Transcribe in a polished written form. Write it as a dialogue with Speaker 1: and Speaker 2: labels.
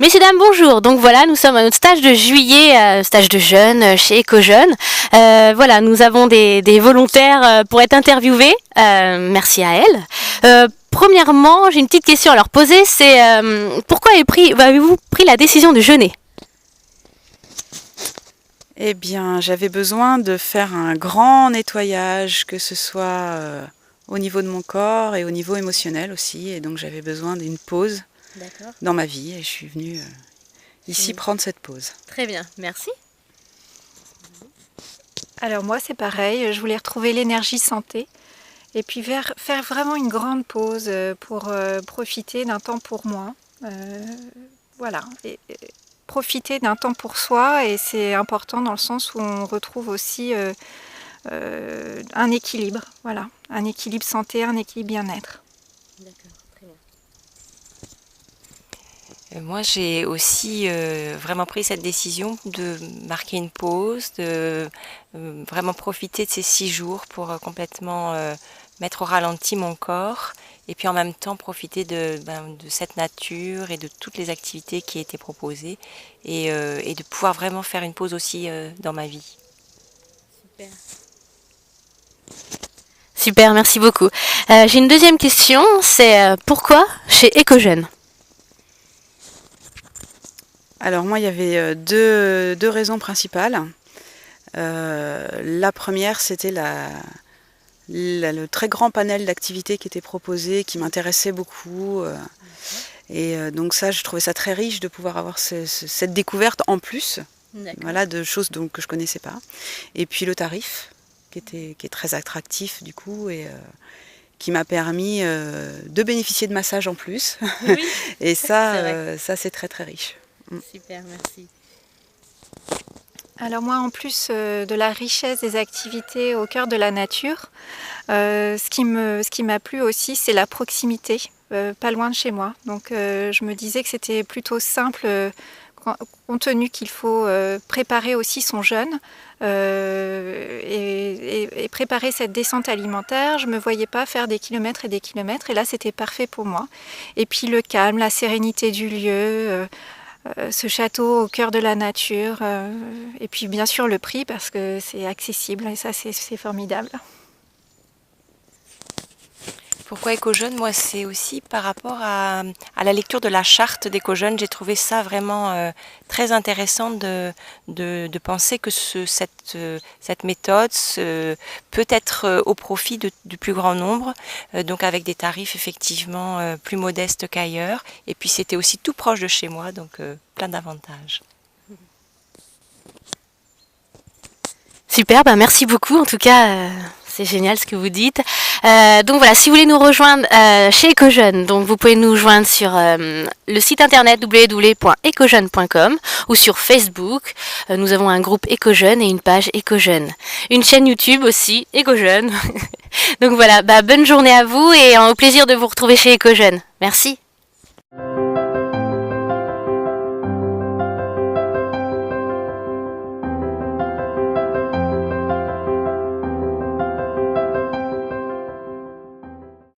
Speaker 1: Messieurs, dames, bonjour. Donc voilà, nous sommes à notre stage de juillet, stage de jeunes chez EcoJeunes. Voilà, nous avons des volontaires pour être interviewés. Merci à elles. Premièrement, j'ai une petite question à leur poser. C'est pourquoi avez-vous pris la décision de jeûner?
Speaker 2: Eh bien, j'avais besoin de faire un grand nettoyage, que ce soit au niveau de mon corps et au niveau émotionnel aussi. Et donc, j'avais besoin d'une pause dans ma vie. Et je suis venue ici prendre cette pause.
Speaker 1: Très bien, merci.
Speaker 3: Alors moi, c'est pareil. Je voulais retrouver l'énergie santé. Et puis faire vraiment une grande pause pour profiter d'un temps pour moi. Voilà. Et profiter d'un temps pour soi, et c'est important dans le sens où on retrouve aussi un équilibre, voilà, un équilibre santé, un équilibre bien-être.
Speaker 1: D'accord, très bien.
Speaker 4: Moi, j'ai aussi vraiment pris cette décision de marquer une pause, de vraiment profiter de ces 6 jours pour complètement mettre au ralenti mon corps, et puis en même temps profiter de cette nature et de toutes les activités qui étaient proposées, et de pouvoir vraiment faire une pause aussi dans ma vie.
Speaker 1: Super. Super, merci beaucoup. J'ai une deuxième question, c'est pourquoi chez EcoJeunes?
Speaker 2: Alors moi, il y avait deux raisons principales. La première, c'était le très grand panel d'activités qui était proposé, qui m'intéressait beaucoup. Et donc ça, je trouvais ça très riche de pouvoir avoir cette découverte en plus, voilà, de choses que je ne connaissais pas. Et puis le tarif, qui est très attractif du coup, et qui m'a permis de bénéficier de massages en plus.
Speaker 1: Oui.
Speaker 2: Et ça, c'est très très riche.
Speaker 1: Super, merci.
Speaker 3: Alors moi, en plus de la richesse des activités au cœur de la nature, ce qui m'a plu aussi, c'est la proximité, pas loin de chez moi. Donc je me disais que c'était plutôt simple, compte tenu qu'il faut préparer aussi son jeûne et préparer cette descente alimentaire. Je ne me voyais pas faire des kilomètres et des kilomètres, et là c'était parfait pour moi. Et puis le calme, la sérénité du lieu, ce château au cœur de la nature, et puis bien sûr le prix, parce que c'est accessible, et ça c'est formidable.
Speaker 4: Pourquoi EcoJeunes? Moi, c'est aussi par rapport à la lecture de la charte d'EcoJeunes. J'ai trouvé ça vraiment très intéressant de penser que cette méthode peut être au profit du plus grand nombre, donc avec des tarifs effectivement plus modestes qu'ailleurs. Et puis c'était aussi tout proche de chez moi, donc plein d'avantages.
Speaker 1: Super, merci beaucoup. En tout cas, c'est génial ce que vous dites. Donc voilà, si vous voulez nous rejoindre chez EcoJeunes, donc vous pouvez nous joindre sur le site internet www.ecojeunes.com ou sur Facebook. Nous avons un groupe EcoJeunes et une page EcoJeunes. Une chaîne YouTube aussi, EcoJeunes. Donc voilà, bonne journée à vous et au plaisir de vous retrouver chez EcoJeunes. Merci.